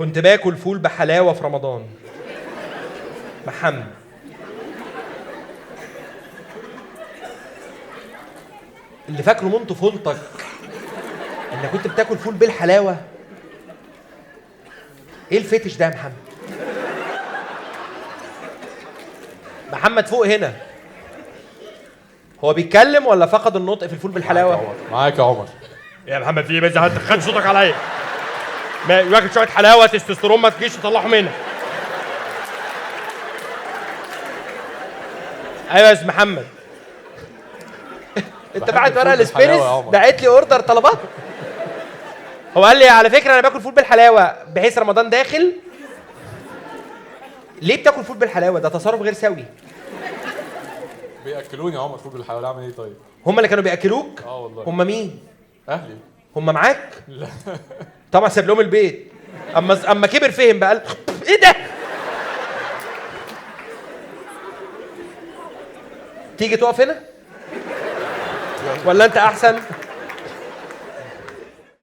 كنت باكل فول بحلاوه في رمضان. محمد. اللي فاكره من طفولتك انك كنت بتاكل فول بالحلاوه. ايه الفتش ده يا محمد؟ محمد فوق هنا. هو بيتكلم ولا فقد النطق في الفول بالحلاوه؟ معاك يا عمر. يا محمد في ايه بس؟ هتخلي صوتك عليا. ما واخد شويه حلاوه تستوستيرون، ما تجيش تطلعه منها. ايوه يا استاذ محمد. انت بعت ورقه الاسبريس بعت لي اوردر طلبات. هو قال لي على فكره انا باكل فول بالحلاوه بحيث رمضان داخل. ليه بتاكل فول بالحلاوه؟ ده تصرف غير سوي. بياكلوني يا عمر فول بالحلاوه، اعمل ايه طيب؟ هم اللي كانوا بياكلوك؟ والله. هم مين؟ اهلي. هم معاك؟ لا طبعا ساب لهم البيت. اما كبر فهم بقى قال ايه ده؟ تيجي تقف هنا؟ ولا انت احسن؟